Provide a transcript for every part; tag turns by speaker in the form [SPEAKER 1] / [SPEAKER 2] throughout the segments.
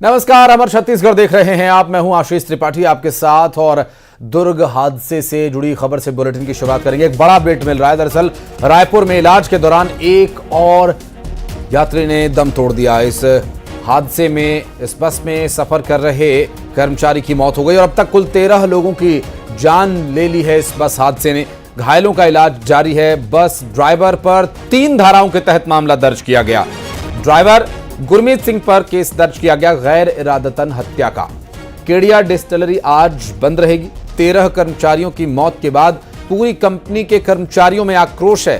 [SPEAKER 1] नमस्कार, अमर छत्तीसगढ़ देख रहे हैं आप। मैं हूं आशीष त्रिपाठी आपके साथ और दुर्ग हादसे से जुड़ी खबर से बुलेटिन की शुरुआत करेंगे। एक बड़ा अपडेट मिल रहा है। दरअसल रायपुर में इलाज के दौरान एक और यात्री ने दम तोड़ दिया। इस हादसे में इस बस में सफर कर रहे कर्मचारी की मौत हो गई और अब तक कुल 13 लोगों की जान ले ली है इस बस हादसे ने। घायलों का इलाज जारी है। बस ड्राइवर पर 3 धाराओं के तहत मामला दर्ज किया गया। ड्राइवर गुरमीत सिंह पर केस दर्ज किया गया, गैर इरादतन हत्या का। केडिया डिस्टिलरी आज बंद रहेगी। 13 कर्मचारियों की मौत के बाद पूरी कंपनी के कर्मचारियों में आक्रोश है।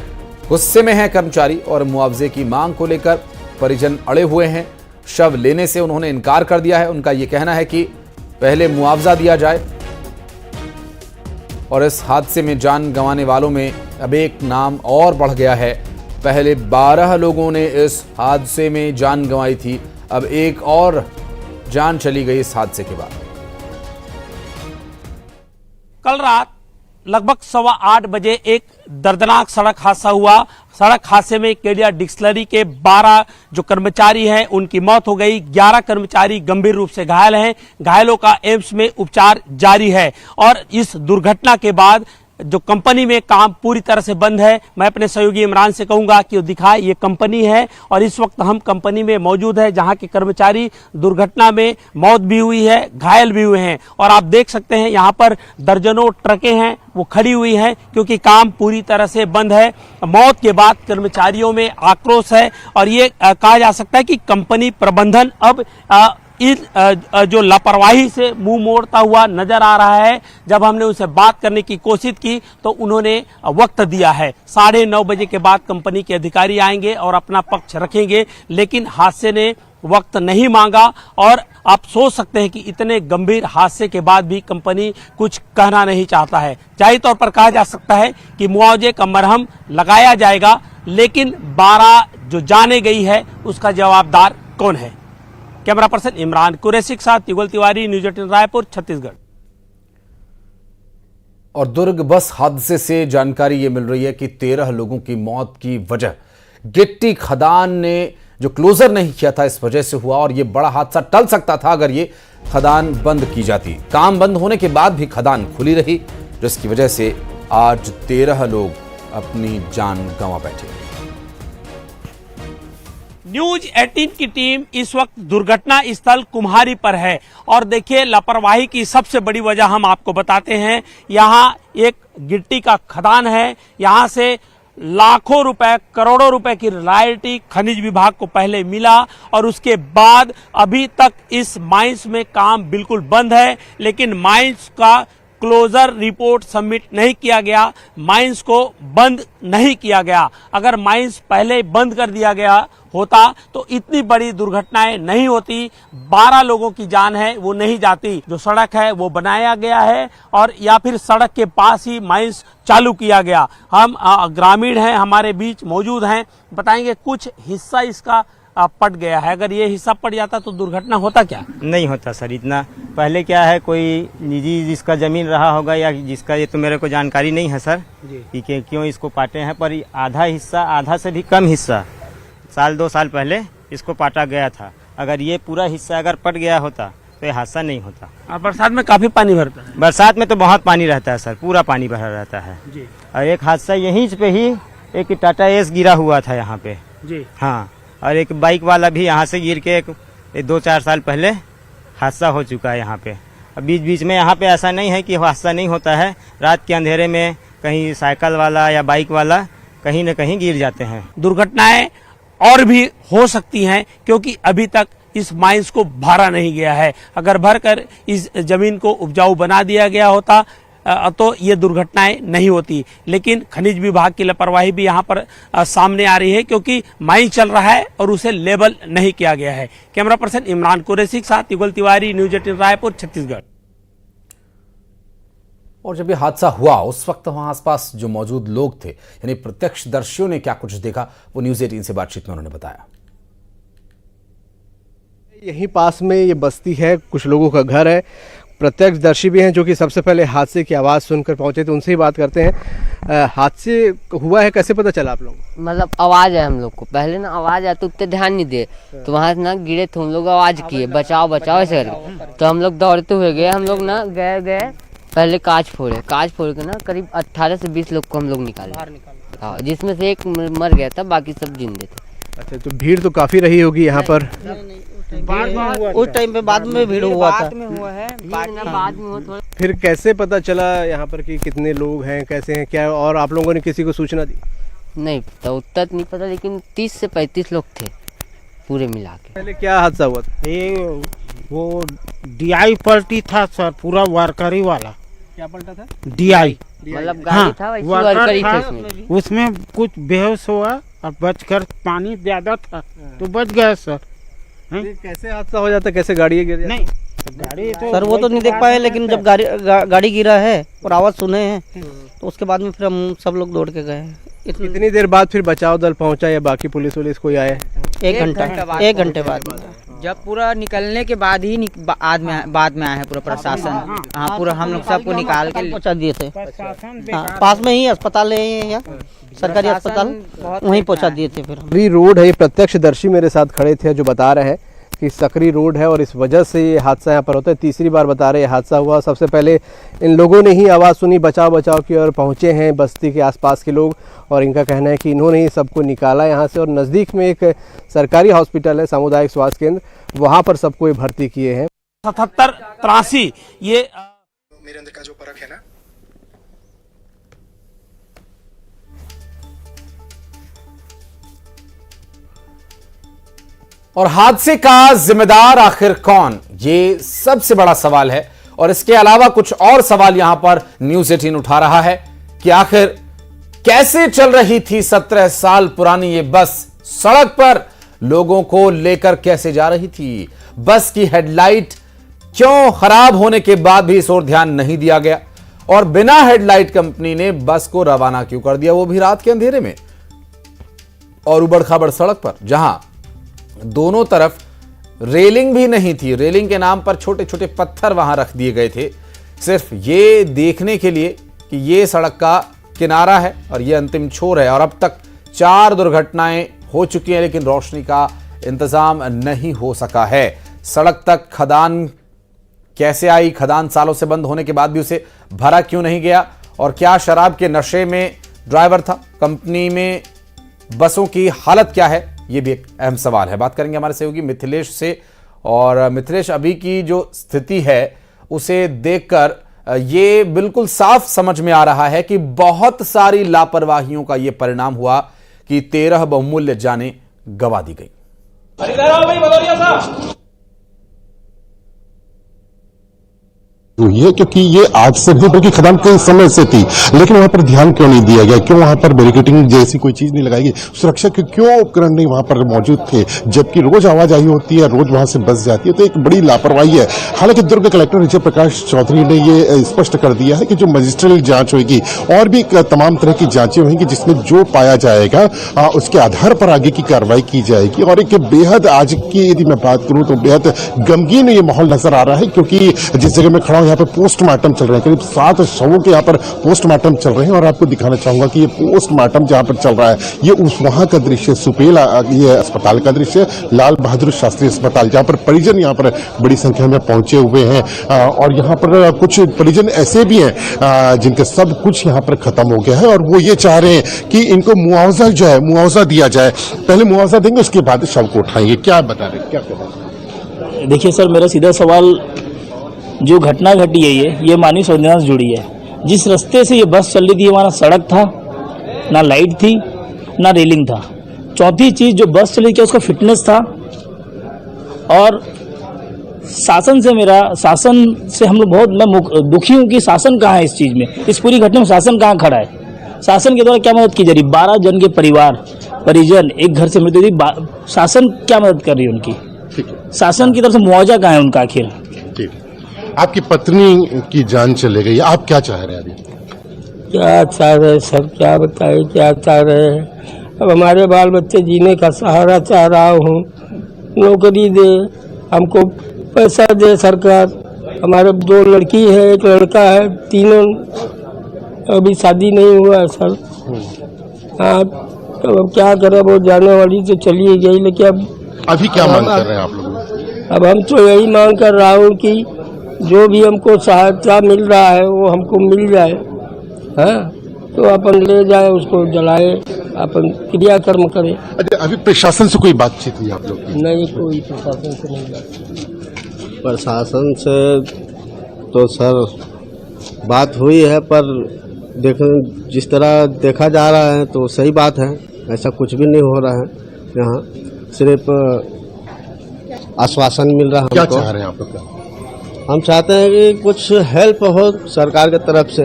[SPEAKER 1] गुस्से में है कर्मचारी और मुआवजे की मांग को लेकर परिजन अड़े हुए हैं। शव लेने से उन्होंने इनकार कर दिया है। उनका यह कहना है कि पहले मुआवजा दिया जाए। और इस हादसे में जान गंवाने वालों में अब एक नाम और बढ़ गया है। पहले 12 लोगों ने इस हादसे में जान गंवाई थी, अब एक और जान चली गई इस हादसे के बाद।
[SPEAKER 2] कल रात लगभग 8:15 बजे एक दर्दनाक सड़क हादसा हुआ। सड़क हादसे में केडिया डिस्टिलरी के 12 जो कर्मचारी हैं उनकी मौत हो गई। 11 कर्मचारी गंभीर रूप से घायल हैं। घायलों का एम्स में उपचार जारी है। और इस दुर्घटना के बाद जो कंपनी में काम पूरी तरह से बंद है। मैं अपने सहयोगी इमरान से कहूंगा कि वो दिखाए, ये कंपनी है और इस वक्त हम कंपनी में मौजूद है जहां के कर्मचारी दुर्घटना में मौत भी हुई है, घायल भी हुए हैं। और आप देख सकते हैं यहां पर दर्जनों ट्रकें हैं वो खड़ी हुई हैं क्योंकि काम पूरी तरह से बंद है। मौत के बाद कर्मचारियों में आक्रोश है और ये कहा जा सकता है कि कंपनी प्रबंधन अब इस जो लापरवाही से मुंह मोड़ता हुआ नजर आ रहा है। जब हमने उनसे बात करने की कोशिश की तो उन्होंने वक्त दिया है। 9:30 बजे के बाद कंपनी के अधिकारी आएंगे और अपना पक्ष रखेंगे, लेकिन हादसे ने वक्त नहीं मांगा। और आप सोच सकते हैं कि इतने गंभीर हादसे के बाद भी कंपनी कुछ कहना नहीं चाहता है। जाहिर तौर पर कहा जा सकता है कि मुआवजे का मरहम लगाया जाएगा, लेकिन 12 जो जाने गई है उसका जवाबदार कौन है। कैमरा पर्सन इमरान कुरैशी के साथ युगल तिवारी, न्यूज 18 रायपुर, छत्तीसगढ़।
[SPEAKER 1] और दुर्ग बस हादसे से जानकारी ये मिल रही है कि 13 लोगों की मौत की वजह गिट्टी खदान ने जो क्लोजर नहीं किया था इस वजह से हुआ। और ये बड़ा हादसा टल सकता था अगर ये खदान बंद की जाती। काम बंद होने के बाद भी खदान खुली रही, जिसकी वजह से आज 13 लोग अपनी जान गंवा बैठे।
[SPEAKER 2] न्यूज 18 की टीम इस वक्त दुर्घटना स्थल कुम्हारी पर है और देखिए लापरवाही की सबसे बड़ी वजह हम आपको बताते हैं। यहाँ एक गिट्टी का खदान है। यहाँ से लाखों रुपए, करोड़ों रुपए की रॉयल्टी खनिज विभाग को पहले मिला और उसके बाद अभी तक इस माइंस में काम बिल्कुल बंद है। लेकिन माइंस का क्लोजर रिपोर्ट सबमिट नहीं किया गया, माइंस को बंद नहीं किया गया। अगर माइंस पहले बंद कर दिया गया होता तो इतनी बड़ी दुर्घटनाएं नहीं होती। 12 लोगों की जान है वो नहीं जाती। जो सड़क है वो बनाया गया है और या फिर सड़क के पास ही माइंस चालू किया गया। हम ग्रामीण हैं, हमारे बीच मौजूद हैं, बताएंगे कुछ हिस्सा इसका पट गया है। अगर ये हिस्सा पट जाता तो दुर्घटना होता क्या?
[SPEAKER 3] नहीं होता सर। इतना पहले क्या है, कोई निजी जिसका जमीन रहा होगा या जिसका, ये तो मेरे को जानकारी नहीं है सर कि क्यों इसको पाटे हैं। पर आधा हिस्सा, आधा से भी कम हिस्सा 1-2 साल पहले इसको पाटा गया था। अगर ये पूरा हिस्सा अगर पट गया होता तो ये हादसा नहीं होता।
[SPEAKER 2] बरसात में काफी पानी भरता है।
[SPEAKER 3] बरसात में तो बहुत पानी रहता है सर, पूरा पानी भरा रहता है जी। और एक हादसा यहीं पे ही एक टाटा एस गिरा हुआ था यहाँ पे
[SPEAKER 2] जी।
[SPEAKER 3] हाँ, और एक बाइक वाला भी यहाँ से गिर के 2-4 साल पहले हादसा हो चुका है यहाँ पे। अब बीच बीच में यहाँ पे ऐसा नहीं है कि हादसा नहीं होता है। रात के अंधेरे में कहीं साइकिल वाला या बाइक वाला कहीं न कहीं गिर जाते हैं।
[SPEAKER 2] दुर्घटनाएं और भी हो सकती हैं क्योंकि अभी तक इस माइंस को भरा नहीं गया है। अगर भरकर इस जमीन को उपजाऊ बना दिया गया होता तो ये दुर्घटनाएं नहीं होती। लेकिन खनिज विभाग की लापरवाही भी यहाँ पर सामने आ रही है क्योंकि माइंस चल रहा है और उसे लेबल नहीं किया गया है। कैमरा पर्सन इमरान कुरैशी के साथ युगल तिवारी, न्यूज 18 रायपुर, छत्तीसगढ़।
[SPEAKER 1] और जब ये हादसा हुआ उस वक्त वहां आसपास जो मौजूद लोग थे, यानी प्रत्यक्षदर्शियों ने क्या कुछ देखा, वो न्यूज 18 से बातचीत में उन्होंने बताया।
[SPEAKER 4] यहीं पास में ये बस्ती है, कुछ लोगों का घर है, प्रत्यक्षदर्शी भी हैं जो कि सबसे पहले हादसे की आवाज़ सुनकर पहुंचे थे, उनसे ही बात करते हैं। हादसे हुआ है, कैसे पता चला आप लोगों को?
[SPEAKER 5] मतलब आवाज है हम लोग को, पहले ना आवाज आती उतने ध्यान नहीं दिए, तो वहाँ से ना गिरे थे हम लोग, आवाज किए बचाओ बचाओ ऐसे करके, तो हम लोग दौड़ते हुए गए। हम लोग ना गए पहले कांच फोड़ के ना करीब 18 से 20 लोग को हम लोग निकाले, हाँ, जिसमें से एक मर गया था, बाकी सब जिंदे थे।
[SPEAKER 4] अच्छा, तो भीड़ तो काफ़ी रही होगी यहाँ पर?
[SPEAKER 6] उस टाइम पे बाद में भीड़ हुआ था।
[SPEAKER 5] बाद में थोड़ा।
[SPEAKER 4] फिर कैसे पता चला यहाँ पर कि कितने लोग हैं, कैसे हैं, क्या, और आप लोगों ने किसी को सूचना दी?
[SPEAKER 5] नहीं पता, उतना नहीं पता, लेकिन 30 से 35 लोग थे पूरे मिला के।
[SPEAKER 4] पहले क्या हादसा हुआ था?
[SPEAKER 6] ये वो डीआई पलटी था सर, पूरा वारकरी वाला।
[SPEAKER 4] क्या पलटा था?
[SPEAKER 6] डीआई
[SPEAKER 5] मतलब गाड़ी था वैसे वर्कर ही थे उसमें।
[SPEAKER 6] उसमें कुछ बेहोश हुआ और बचकर, पानी ज्यादा था तो बच गया सर।
[SPEAKER 4] कैसे हादसा हो जाता, कैसे गाड़ी गिर जाती?
[SPEAKER 6] नहीं गाड़ी तो
[SPEAKER 7] सर वो तो नहीं देख पाए, लेकिन जब गाड़ी गिरा है और आवाज़ सुने हैं तो उसके बाद में फिर हम सब लोग दौड़ के गए हैं।
[SPEAKER 4] कितनी देर बाद फिर बचाव दल पहुंचा या बाकी पुलिस कोई आए?
[SPEAKER 7] 1 घंटे बाद।
[SPEAKER 8] जब पूरा निकलने के बाद ही बाद में आया है पूरा प्रशासन। हाँ, पूरा हम लोग सबको निकाल के
[SPEAKER 7] पहुंचा दिए थे। हाँ, पास में ही अस्पताल है यहाँ, सरकारी अस्पताल, वहीं पहुंचा दिए थे। फिर
[SPEAKER 4] सकरी रोड है, ये प्रत्यक्षदर्शी मेरे साथ खड़े थे जो बता रहे हैं कि सकरी रोड है और इस वजह से ये हादसा यहाँ पर होता है। तीसरी बार बता रहे हैं हादसा हुआ। सबसे पहले इन लोगों ने ही आवाज़ सुनी, बचाव बचाव की और पहुँचे हैं बस्ती के आसपास के लोग, और इनका कहना है कि इन्होंने ही सबको निकाला यहाँ से, और नज़दीक में एक सरकारी हॉस्पिटल है, सामुदायिक स्वास्थ्य केंद्र, वहाँ पर सबको भर्ती किए हैं।
[SPEAKER 2] 77-83 ये
[SPEAKER 9] मेरे अंदर का जो परख है ना,
[SPEAKER 1] और हादसे का जिम्मेदार आखिर कौन, ये सबसे बड़ा सवाल है। और इसके अलावा कुछ और सवाल यहां पर न्यूज़ 18 उठा रहा है कि आखिर कैसे चल रही थी 17 साल पुरानी ये बस, सड़क पर लोगों को लेकर कैसे जा रही थी, बस की हेडलाइट क्यों खराब होने के बाद भी इस ओर ध्यान नहीं दिया गया, और बिना हेडलाइट कंपनी ने बस को रवाना क्यों कर दिया, वो भी रात के अंधेरे में और उबड़ खाबड़ सड़क पर, जहां दोनों तरफ रेलिंग भी नहीं थी। रेलिंग के नाम पर छोटे छोटे पत्थर वहां रख दिए गए थे, सिर्फ ये देखने के लिए कि ये सड़क का किनारा है और ये अंतिम छोर है। और अब तक 4 दुर्घटनाएं हो चुकी हैं, लेकिन रोशनी का इंतजाम नहीं हो सका है। सड़क तक खदान कैसे आई, खदान सालों से बंद होने के बाद भी उसे भरा क्यों नहीं गया, और क्या शराब के नशे में ड्राइवर था, कंपनी में बसों की हालत क्या है, ये भी एक अहम सवाल है। बात करेंगे हमारे सहयोगी मिथिलेश से। और मिथिलेश, अभी की जो स्थिति है उसे देखकर ये बिल्कुल साफ समझ में आ रहा है कि बहुत सारी लापरवाहियों का ये परिणाम हुआ कि 13 बहुमूल्य जानें गंवा दी गई।
[SPEAKER 10] हुई है, क्योंकि ये आज से भी बल्कि खदान कई समय से थी, लेकिन वहां पर ध्यान क्यों नहीं दिया गया, क्यों वहां पर बैरिकेडिंग जैसी कोई चीज नहीं लगाई गई, सुरक्षा के क्यों उपकरण नहीं वहां पर मौजूद थे, जबकि रोज आवाज आई होती है, रोज वहां से बस जाती है, तो एक बड़ी लापरवाही है। हालांकि दुर्ग कलेक्टर विजय प्रकाश चौधरी ने ये स्पष्ट कर दिया है कि जो मजिस्ट्रियल जांच होगी और भी तमाम तरह की जांचें होंगी, जिसमें जो पाया जाएगा उसके आधार पर आगे की कार्रवाई की जाएगी। और एक बेहद आज की यदि मैं बात करूं तो बेहद गमगीन ये माहौल नजर आ रहा है, क्योंकि जिस जगह में खड़ा यहाँ पर पोस्टमार्टम चल रहे हैं, करीब 7 शवों के यहाँ पर पोस्टमार्टम चल रहे हैं। और आपको दिखाना चाहूंगा कि ये पोस्टमार्टम जहाँ पर चल रहा है, ये उस वहां का दृश्य, सुपेल ये अस्पताल का दृश्य, लाल बहादुर शास्त्री अस्पताल, जहाँ पर परिजन यहाँ पर बड़ी संख्या में पहुंचे हुए हैं। और यहाँ पर कुछ परिजन ऐसे भी हैं जिनके सब कुछ यहाँ पर खत्म हो गया है, और वो ये चाह रहे हैं कि इनको मुआवजा जो है मुआवजा दिया जाए। पहले मुआवजा देंगे, उसके बाद शव को उठाएंगे। क्या बता रहे, क्या कह रहे हैं?
[SPEAKER 11] देखिए सर, मेरा सीधा सवाल, जो घटना घटी है ये मानवीय संवेदना से जुड़ी है। जिस रास्ते से ये बस चल रही थी, हमारा सड़क था, ना लाइट थी, ना रेलिंग था। चौथी चीज, जो बस चली थी उसका फिटनेस था। और शासन से हम लोग बहुत, मैं दुखी हूँ कि शासन कहाँ है इस चीज में, इस पूरी घटना में शासन कहाँ खड़ा है। शासन के द्वारा क्या मदद की जा रही? 12 जन के परिजन एक घर से मृत्यु हुई, शासन क्या मदद कर रही है उनकी? शासन की तरफ से मुआवजा कहाँ है उनका आखिर?
[SPEAKER 10] आपकी पत्नी की जान चले गई, आप क्या चाह रहे हैं अभी?
[SPEAKER 6] क्या चाह रहे सब, क्या बताए क्या चाह रहे हैं। अब हमारे बाल बच्चे जीने का सहारा चाह रहा हूँ, नौकरी दे, हमको पैसा दे सरकार, हमारे 2 लड़की है, 1 लड़का है, तीनों अभी शादी नहीं हुआ है सर। हाँ, तो अब क्या करें, वो जाने वाली तो चली ही गई, लेकिन अब
[SPEAKER 10] अभी क्या मांग कर रहे हैं आप लोग?
[SPEAKER 6] अब हम तो यही मांग कर रहा हूँ कि जो भी हमको सहायता मिल रहा है वो हमको मिल जाए। हाँ, तो अपन ले जाए, उसको जलाए, अपन क्रियाकर्म करें।
[SPEAKER 10] अच्छा, अभी प्रशासन से कोई बातचीत हुई आप लोग की?
[SPEAKER 6] नहीं, कोई प्रशासन से नहीं बात।
[SPEAKER 4] प्रशासन से तो सर बात हुई है, पर जिस तरह देखा जा रहा है तो सही बात है, ऐसा कुछ भी नहीं हो रहा है। यहाँ सिर्फ आश्वासन मिल रहा है हमको।
[SPEAKER 10] क्या चाह रहे हैं आप लोग?
[SPEAKER 4] हम चाहते हैं कि कुछ हेल्प हो सरकार की तरफ से।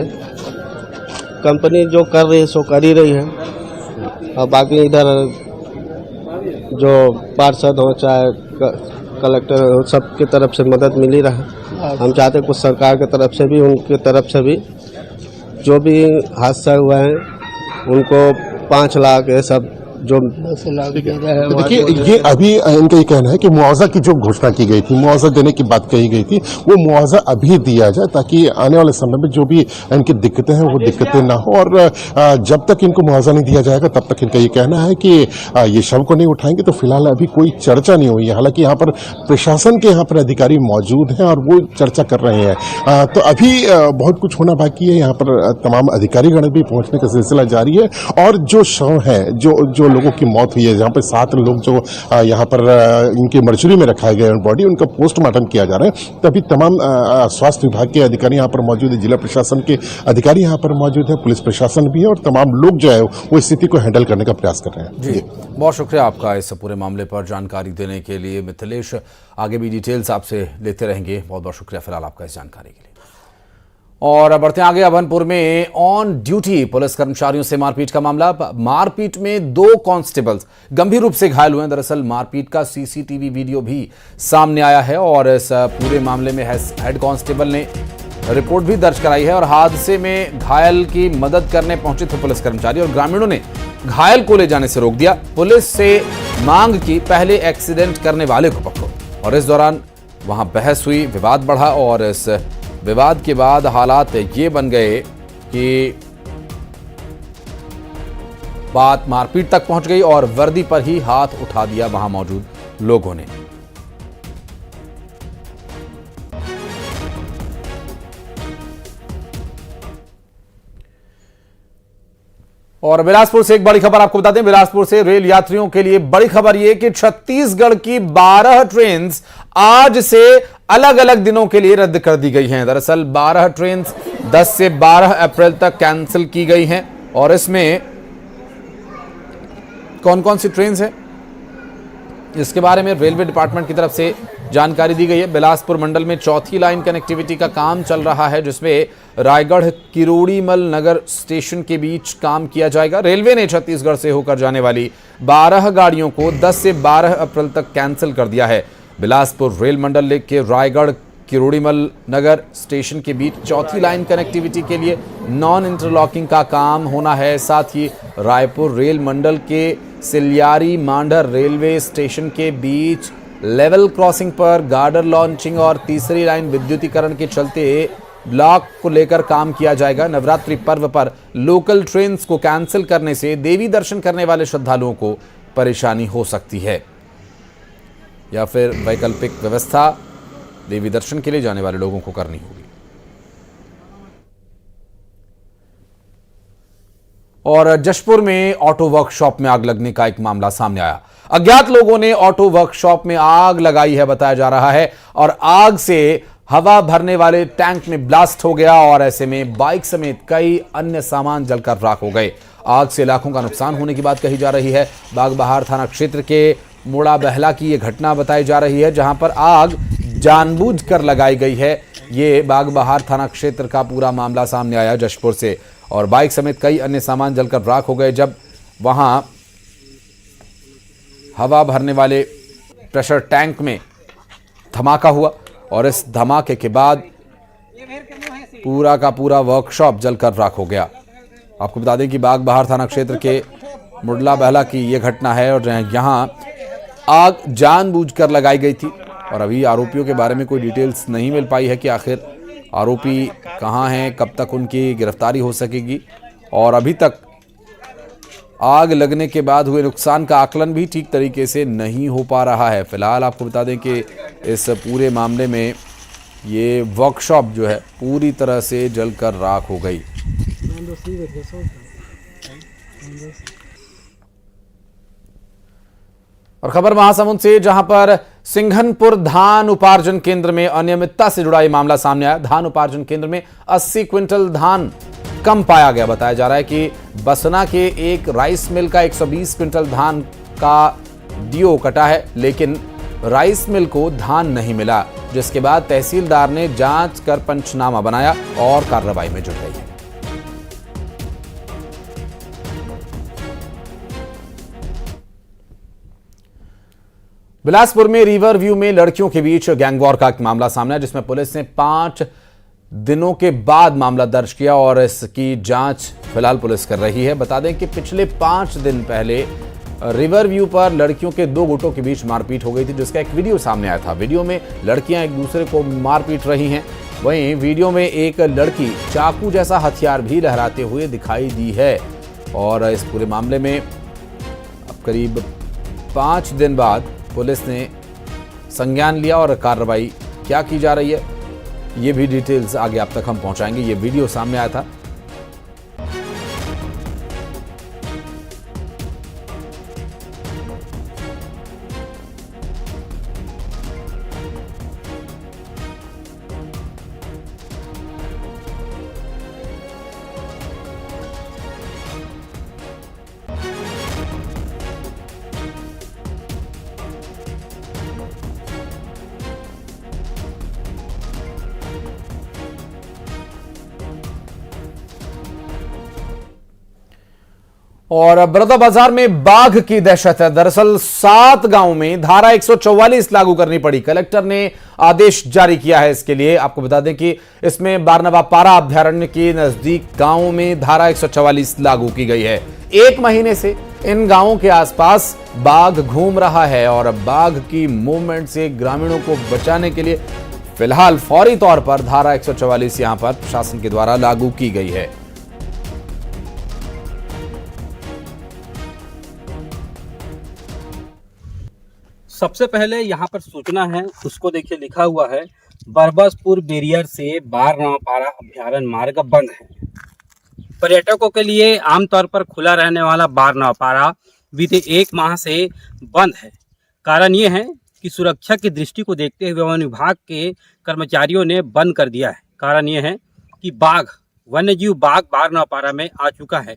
[SPEAKER 4] कंपनी जो कर रही है सो कर ही रही है, और बाकी इधर जो पार्षद हो चाहे कलेक्टर हो, सबकी तरफ से मदद मिल ही रहा है। हम चाहते हैं कुछ सरकार की तरफ से भी, उनकी तरफ से भी, जो भी हादसा हुआ है उनको 5 लाख ये सब जो 10 लाख दे रहे हैं।
[SPEAKER 10] देखिए, ये अभी इनका ये कहना है कि मुआवजा की जो घोषणा की गई थी, मुआवजा देने की बात कही गई थी, वो मुआवजा अभी दिया जाए ताकि आने वाले समय में जो भी इनकी दिक्कतें हैं वो दिक्कतें ना हो। और जब तक इनको मुआवजा नहीं दिया जाएगा तब तक इनका ये कहना है कि ये शव को नहीं उठाएंगे। तो फिलहाल अभी कोई चर्चा नहीं हुई है, हालांकि यहाँ पर प्रशासन के यहाँ पर अधिकारी मौजूद हैं और वो चर्चा कर रहे हैं। तो अभी बहुत कुछ होना बाकी है। यहाँ पर तमाम अधिकारीगण भी पहुंचने का सिलसिला जारी है, और जो शव है, जो लोगों की मौत हुई है, जहाँ पर 7 लोग जो यहाँ पर इनके मर्चुरी में रखाए गए हैं बॉडी, उनका पोस्टमार्टम किया जा रहा है। तभी तमाम स्वास्थ्य विभाग के अधिकारी यहाँ पर मौजूद है, जिला प्रशासन के अधिकारी यहाँ पर मौजूद है, पुलिस प्रशासन भी है, और तमाम लोग जो है वो स्थिति को हैंडल करने का प्रयास कर रहे हैं।
[SPEAKER 1] जी, बहुत शुक्रिया आपका इस पूरे मामले पर जानकारी देने के लिए मिथिलेश। आगे भी डिटेल्स आपसे लेते रहेंगे। बहुत बहुत शुक्रिया फिलहाल आपका इस जानकारी के लिए। और बढ़ते आगे, अभनपुर में ऑन ड्यूटी पुलिस कर्मचारियों से मारपीट का मामला। मारपीट में 2 कांस्टेबल्स गंभीर रूप से घायल हुए हैं। दरअसल मारपीट का सीसीटीवी वीडियो भी सामने आया है, और इस पूरे मामले में हेड कांस्टेबल ने रिपोर्ट भी दर्ज कराई है। और हादसे में घायल की मदद करने पहुंचे थे पुलिस कर्मचारी, और ग्रामीणों ने घायल को ले जाने से रोक दिया। पुलिस से मांग की पहले एक्सीडेंट करने वाले को पकड़ो, और इस दौरान वहां बहस हुई, विवाद बढ़ा, और इस विवाद के बाद हालात ये बन गए कि बात मारपीट तक पहुंच गई, और वर्दी पर ही हाथ उठा दिया वहां मौजूद लोगों ने। और बिलासपुर से एक बड़ी खबर आपको बता दें। बिलासपुर से रेल यात्रियों के लिए बड़ी खबर यह कि छत्तीसगढ़ की 12 ट्रेन आज से अलग अलग दिनों के लिए रद्द कर दी गई हैं। दरअसल 12 ट्रेन 10 से 12 अप्रैल तक कैंसिल की गई हैं, और इसमें कौन कौन सी ट्रेन है इसके बारे में रेलवे डिपार्टमेंट की तरफ से जानकारी दी गई है। बिलासपुर मंडल में 4थी लाइन कनेक्टिविटी का काम चल रहा है, जिसमें रायगढ़ किरोड़ीमल नगर स्टेशन के बीच काम किया जाएगा। रेलवे ने छत्तीसगढ़ से होकर जाने वाली 12 गाड़ियों को 10 से 12 अप्रैल तक कैंसिल कर दिया है। बिलासपुर रेल मंडल के रायगढ़ किरोड़ीमल नगर स्टेशन के बीच 4थी लाइन कनेक्टिविटी के लिए नॉन इंटरलॉकिंग का काम होना है। साथ ही रायपुर रेल मंडल के सिलियारी मांडर रेलवे स्टेशन के बीच लेवल क्रॉसिंग पर गार्डर लॉन्चिंग और तीसरी लाइन विद्युतीकरण के चलते ब्लॉक को लेकर काम किया जाएगा। नवरात्रि पर्व पर लोकल ट्रेन को कैंसिल करने से देवी दर्शन करने वाले श्रद्धालुओं को परेशानी हो सकती है, या फिर वैकल्पिक व्यवस्था देवी दर्शन के लिए जाने वाले लोगों को करनी होगी। और जशपुर में ऑटो वर्कशॉप में आग लगने का एक मामला सामने आया। अज्ञात लोगों ने ऑटो वर्कशॉप में आग लगाई है बताया जा रहा है, और आग से हवा भरने वाले टैंक में ब्लास्ट हो गया, और ऐसे में बाइक समेत कई अन्य सामान जलकर राख हो गए। आग से लाखों का नुकसान होने की बात कही जा रही है। बागबहार थाना क्षेत्र के मोड़ा बहला की यह घटना बताई जा रही है, जहां पर आग जानबूझकर लगाई गई है। ये बागबहार थाना क्षेत्र का पूरा मामला सामने आया जशपुर से, और बाइक समेत कई अन्य सामान जलकर राख हो गए जब वहां हवा भरने वाले प्रेशर टैंक में धमाका हुआ, और इस धमाके के बाद पूरा का पूरा वर्कशॉप जलकर राख हो गया। आपको बता दें कि बागबहार थाना क्षेत्र के मुडला बहला की यह घटना है, और यहां आग जानबूझकर लगाई गई थी। और अभी आरोपियों के बारे में कोई डिटेल्स नहीं मिल पाई है कि आखिर आरोपी कहां हैं, कब तक उनकी गिरफ्तारी हो सकेगी। और अभी तक आग लगने के बाद हुए नुकसान का आकलन भी ठीक तरीके से नहीं हो पा रहा है। फिलहाल आपको बता दें कि इस पूरे मामले में ये वर्कशॉप जो है पूरी तरह से जलकर राख हो गई। और खबर महासमुंद से, जहां पर सिंघनपुर धान उपार्जन केंद्र में अनियमितता से जुड़ा ये मामला सामने आया। धान उपार्जन केंद्र में 80 क्विंटल धान कम पाया गया। बताया जा रहा है कि बसना के एक राइस मिल का 120 क्विंटल धान का डीओ कटा है, लेकिन राइस मिल को धान नहीं मिला, जिसके बाद तहसीलदार ने जांच कर पंचनामा बनाया और कार्रवाई में जुट गई है। बिलासपुर में रिवर व्यू में लड़कियों के बीच गैंगवॉर का एक मामला सामने आया, जिसमें पुलिस ने 5 दिनों के बाद मामला दर्ज किया और इसकी जांच फिलहाल पुलिस कर रही है। बता दें कि पिछले 5 दिन पहले रिवर व्यू पर लड़कियों के 2 गुटों के बीच मारपीट हो गई थी, जिसका एक वीडियो सामने आया था। वीडियो में लड़कियां एक दूसरे को मारपीट रही हैं। वहीं वीडियो में एक लड़की चाकू जैसा हथियार भी लहराते हुए दिखाई दी है। और इस पूरे मामले में अब करीब 5 दिन बाद पुलिस ने संज्ञान लिया और कार्रवाई क्या की जा रही है, ये भी डिटेल्स आगे आप तक हम पहुंचाएंगे। ये वीडियो सामने आया था। और बलौदाबाजार में बाघ की दहशत है। दरअसल 7 गांवों में धारा 144 लागू करनी पड़ी। कलेक्टर ने आदेश जारी किया है इसके लिए। आपको बता दें कि इसमें बारनवा पारा अभ्यारण्य के नजदीक गांवों में धारा 144 लागू की गई है। 1 महीने से इन गांवों के आसपास बाघ घूम रहा है और बाघ की मूवमेंट से ग्रामीणों को बचाने के लिए फिलहाल फौरी तौर पर धारा 144 यहां पर प्रशासन के द्वारा लागू की गई है।
[SPEAKER 2] सबसे पहले यहाँ पर सूचना है, उसको देखिए लिखा हुआ है बरबसपुर बैरियर से बारनवा पारा अभ्यारण्य मार्ग बंद है। पर्यटकों के लिए आमतौर पर खुला रहने वाला बारनवा पारा बीते 1 माह से बंद है। कारण ये है कि सुरक्षा की दृष्टि को देखते हुए वन विभाग के कर्मचारियों ने बंद कर दिया है। कारण ये है कि वन्यजीव बाघ बारनवा पारा में आ चुका है।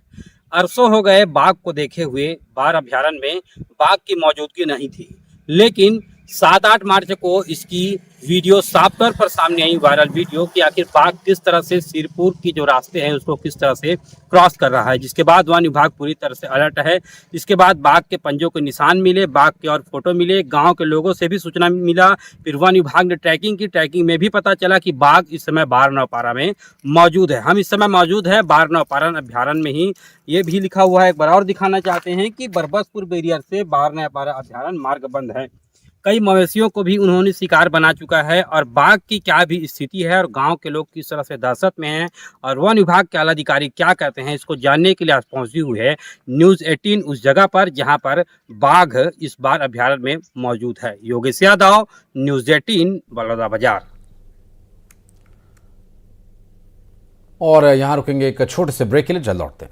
[SPEAKER 2] अरसों हो गए बाघ को देखे हुए। बार अभ्यारण्य में बाघ की मौजूदगी नहीं थी, लेकिन 7-8 मार्च को इसकी वीडियो साफ तौर पर सामने आई, वायरल वीडियो, कि आखिर बाघ किस तरह से सिरपुर की जो रास्ते हैं उसको किस तरह से क्रॉस कर रहा है। जिसके बाद वन विभाग पूरी तरह से अलर्ट है। इसके बाद बाघ के पंजों के निशान मिले, बाघ के और फोटो मिले, गांव के लोगों से भी सूचना मिला। फिर वन विभाग ने ट्रैकिंग की। ट्रैकिंग में भी पता चला कि बाघ इस समय बारनवा पारा में मौजूद है। हम इस समय मौजूद है बारनवा पारा अभ्यारण्य में ही। ये भी लिखा हुआ है, एक बार और दिखाना चाहते हैं कि बरबसपुर बैरियर से बारनवा पारा अभ्यारण्य मार्ग बंद है। कई मवेशियों को भी उन्होंने शिकार बना चुका है और बाघ की क्या भी स्थिति है और गांव के लोग किस तरह से दहशत में हैं और वन विभाग के आला अधिकारी क्या कहते हैं, इसको जानने के लिए आज पहुंची हुई है न्यूज़ 18 उस जगह पर जहां पर बाघ इस बार अभ्यारण्य में मौजूद है। योगेश यादव, न्यूज़ 18, बलौदाबाजार।
[SPEAKER 1] और यहां रुकेंगे एक छोटे से ब्रेक के लिए, जल्द लौटते हैं।